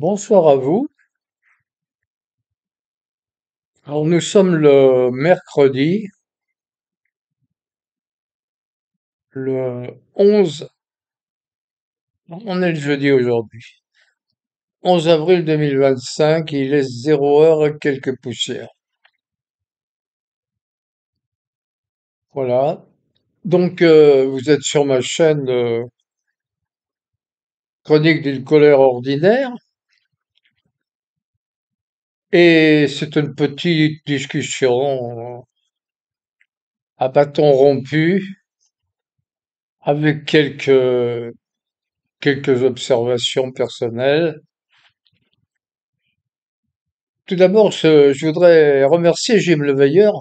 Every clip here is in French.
Bonsoir à vous. Alors nous sommes le mercredi, le 11, on est le jeudi aujourd'hui, 11 avril 2025, il est 0 heure et quelques poussières. Voilà. Donc vous êtes sur ma chaîne Chronique d'une colère ordinaire et c'est une petite discussion à bâton rompu avec quelques observations personnelles. Tout d'abord, je voudrais remercier Jim Leveilleur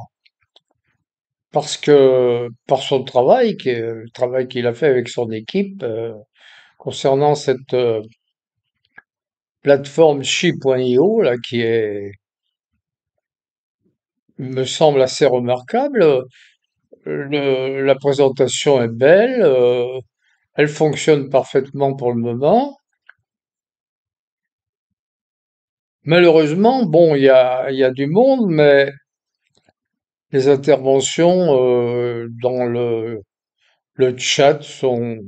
parce que par son travail, le travail qu'il a fait avec son équipe concernant cette plateforme chi.io là qui est me semble assez remarquable. La présentation est belle, elle fonctionne parfaitement pour le moment. Malheureusement, bon, il y a du monde, mais les interventions dans le chat sont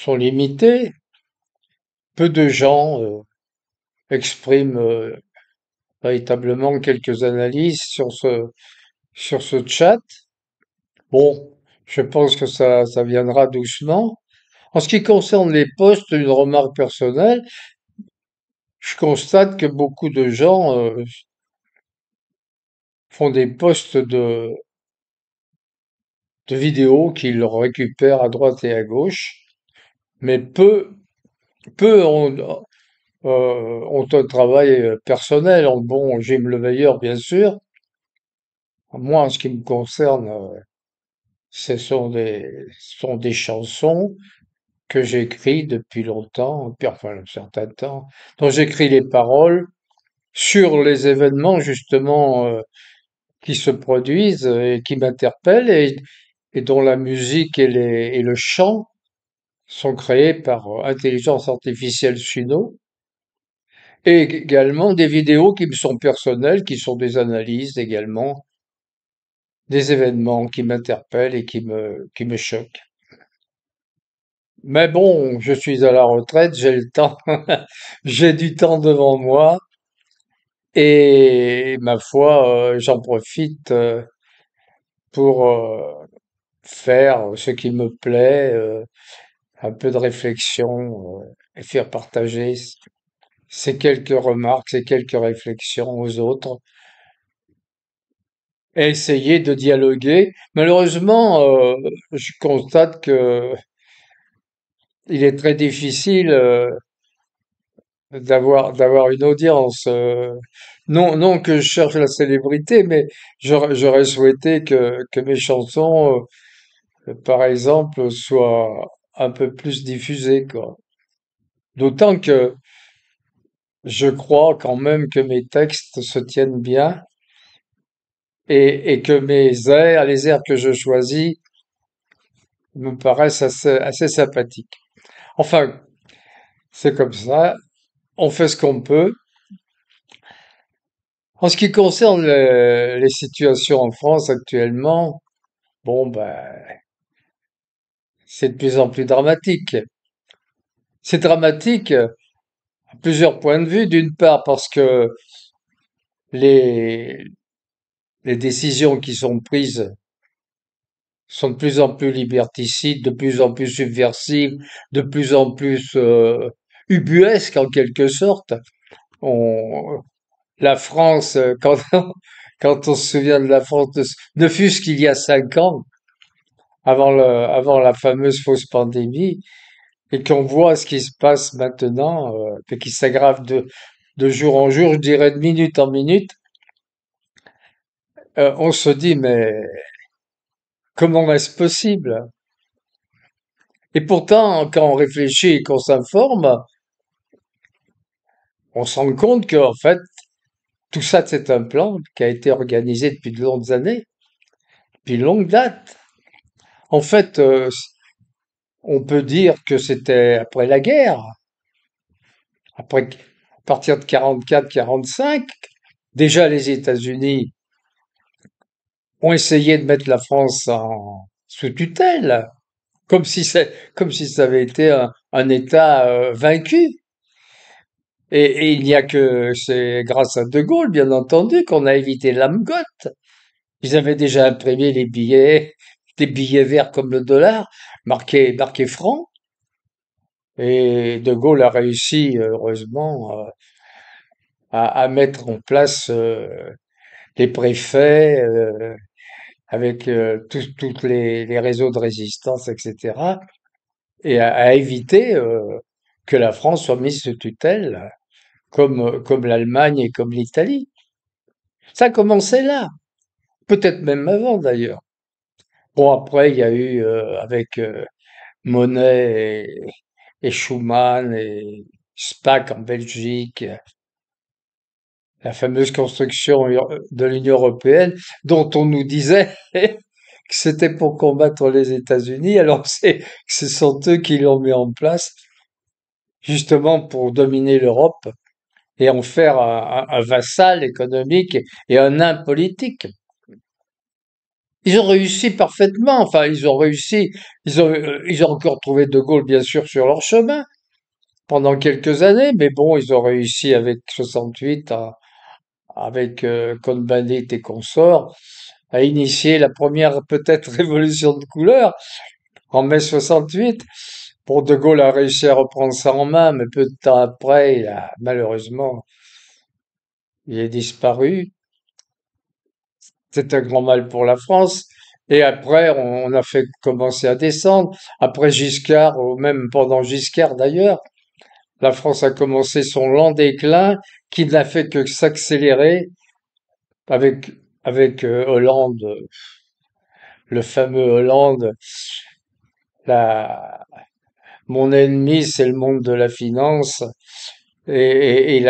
limitées. Peu de gens expriment véritablement quelques analyses sur ce chat. Bon, je pense que ça viendra doucement. En ce qui concerne les posts, une remarque personnelle, je constate que beaucoup de gens font des posts de vidéos qu'ils récupèrent à droite et à gauche, mais peu ont un travail personnel. Bon, j'aime le meilleur, bien sûr. Moi, en ce qui me concerne, ce sont des chansons que j'écris depuis longtemps, depuis enfin un certain temps, dont j'écris les paroles sur les événements justement qui se produisent et qui m'interpellent et dont la musique et le chant sont créés par intelligence artificielle Suno, et également des vidéos qui me sont personnelles, qui sont des analyses également, des événements qui m'interpellent et qui me choquent. Mais bon, je suis à la retraite, j'ai le temps, j'ai du temps devant moi et ma foi, j'en profite pour faire ce qui me plaît, un peu de réflexion et faire partager ces quelques remarques, ces quelques réflexions aux autres et essayer de dialoguer. Malheureusement, je constate que il est très difficile d'avoir une audience. Non que je cherche la célébrité, mais j'aurais souhaité que mes chansons, par exemple, soient un peu plus diffusées, quoi. D'autant que je crois quand même que mes textes se tiennent bien et que les airs que je choisis me paraissent assez sympathiques. Enfin, c'est comme ça. On fait ce qu'on peut. En ce qui concerne les situations en France actuellement, bon, ben, c'est de plus en plus dramatique. C'est dramatique à plusieurs points de vue. D'une part, parce que les, les décisions qui sont prises sont de plus en plus liberticides, de plus en plus subversives, de plus en plus ubuesques en quelque sorte. On, la France, quand on se souvient de la France, ne fût-ce qu'il y a 5 ans, avant la fameuse fausse pandémie, et qu'on voit ce qui se passe maintenant, et qui s'aggrave de jour en jour, je dirais de minute en minute, on se dit, mais comment est-ce possible? Et pourtant, quand on réfléchit et qu'on s'informe, on se rend compte qu'en fait, tout ça, c'est un plan qui a été organisé depuis de longues années, depuis longue date. En fait, on peut dire que c'était après la guerre, Après, à partir de 44-45, déjà les États-Unis ont essayé de mettre la France sous tutelle, comme si ça avait été un État vaincu. Et il n'y a que c'est grâce à De Gaulle, bien entendu, qu'on a évité l'âme-gotte. Ils avaient déjà imprimé les billets, des billets verts comme le dollar, marqués francs. Et De Gaulle a réussi, heureusement, à mettre en place les préfets avec tous les réseaux de résistance, etc. Et à éviter que la France soit mise sous tutelle, comme l'Allemagne et comme l'Italie. Ça a commencé là, peut-être même avant d'ailleurs. Bon, après, il y a eu avec Monnet et Schuman et Spaak en Belgique, la fameuse construction de l'Union européenne, dont on nous disait que c'était pour combattre les États-Unis, alors ce sont eux qui l'ont mis en place, justement pour dominer l'Europe et en faire un vassal économique et un nain politique. Ils ont réussi parfaitement, enfin ils ont réussi, ils ont encore trouvé De Gaulle bien sûr sur leur chemin pendant quelques années, mais bon, ils ont réussi avec 68 avec Cohn-Bendit et consorts, a initié la première peut-être révolution de couleur en mai 68. Bon, De Gaulle a réussi à reprendre ça en main, mais peu de temps après, malheureusement, il est disparu. C'est un grand mal pour la France. Et après, on a fait commencer à descendre. Après Giscard, ou même pendant Giscard d'ailleurs, la France a commencé son lent déclin qui n'a fait que s'accélérer avec, avec Hollande, le fameux Hollande. La, Mon ennemi, c'est le monde de la finance. Et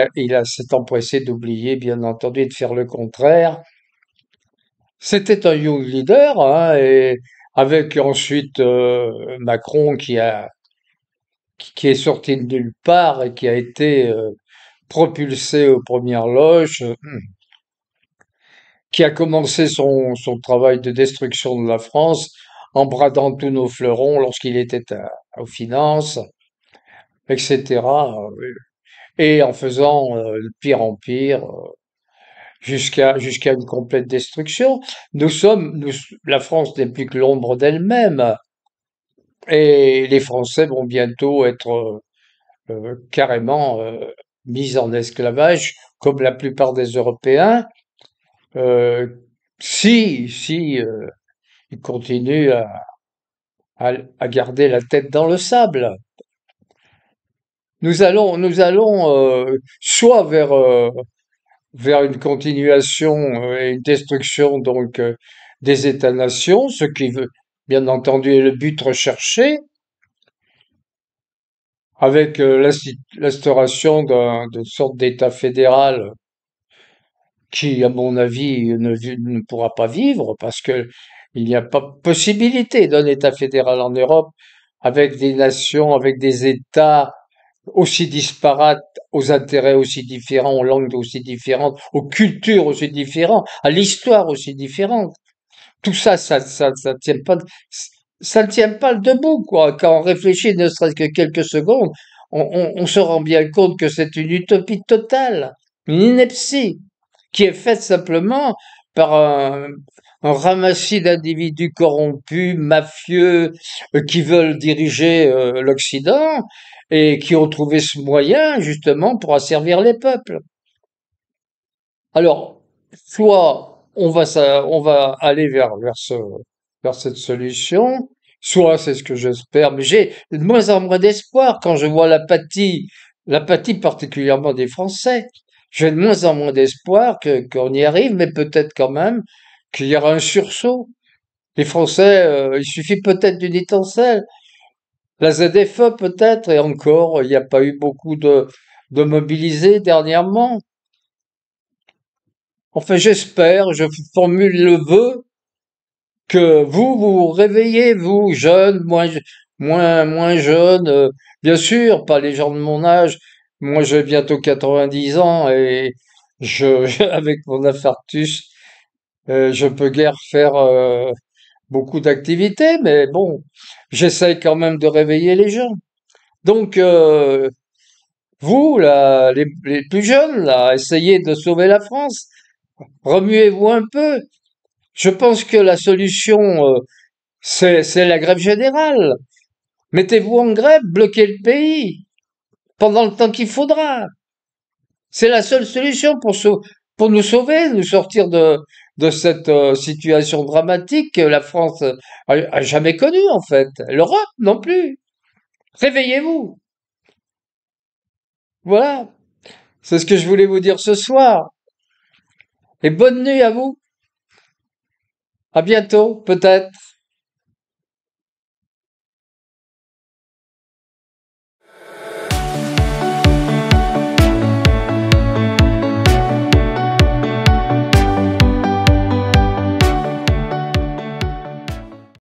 s'est empressé d'oublier, bien entendu, de faire le contraire. C'était un young leader, hein, et avec ensuite Macron qui est sorti de nulle part et qui a été propulsé aux premières loges, qui a commencé son travail de destruction de la France en bradant tous nos fleurons lorsqu'il était aux finances, etc. Et en faisant de pire en pire jusqu'à une complète destruction. La France n'est plus que l'ombre d'elle-même, et les Français vont bientôt être carrément mis en esclavage, comme la plupart des Européens, euh, si ils continuent à garder la tête dans le sable. Nous allons soit vers une continuation et une destruction donc des États-nations, ce qui veut bien entendu est le but recherché, avec l'instauration d'une sorte d'État fédéral qui, à mon avis, ne pourra pas vivre parce que il n'y a pas possibilité d'un État fédéral en Europe avec des nations, avec des États aussi disparates, aux intérêts aussi différents, aux langues aussi différentes, aux cultures aussi différentes, à l'histoire aussi différente. Tout ça, ça tient pas, ça ne tient pas debout, quoi. Quand on réfléchit, ne serait-ce que quelques secondes, on se rend bien compte que c'est une utopie totale, une ineptie, qui est faite simplement par un ramassis d'individus corrompus, mafieux, qui veulent diriger l'Occident et qui ont trouvé ce moyen justement pour asservir les peuples. Alors, soit on va aller vers cette solution, soit c'est ce que j'espère, mais j'ai de moins en moins d'espoir quand je vois l'apathie particulièrement des Français. J'ai de moins en moins d'espoir qu'on y arrive, mais peut-être quand même qu'il y aura un sursaut. Les Français, il suffit peut-être d'une étincelle. La ZFE peut-être, et encore, il n'y a pas eu beaucoup de mobilisés dernièrement. Enfin, j'espère, je formule le vœu que vous vous réveillez, vous, jeunes, moins jeunes, bien sûr, pas les gens de mon âge, moi j'ai bientôt 90 ans et avec mon infarctus, je peux guère faire beaucoup d'activités, mais bon, j'essaye quand même de réveiller les gens. Donc, vous, là, les plus jeunes, là, essayez de sauver la France. Remuez-vous un peu. Je pense que la solution, c'est la grève générale. Mettez-vous en grève, bloquez le pays pendant le temps qu'il faudra. C'est la seule solution pour nous sauver, nous sortir de cette situation dramatique que la France a jamais connue, en fait. L'Europe non plus. Réveillez-vous. Voilà. C'est ce que je voulais vous dire ce soir. Et bonne nuit à vous. À bientôt, peut-être.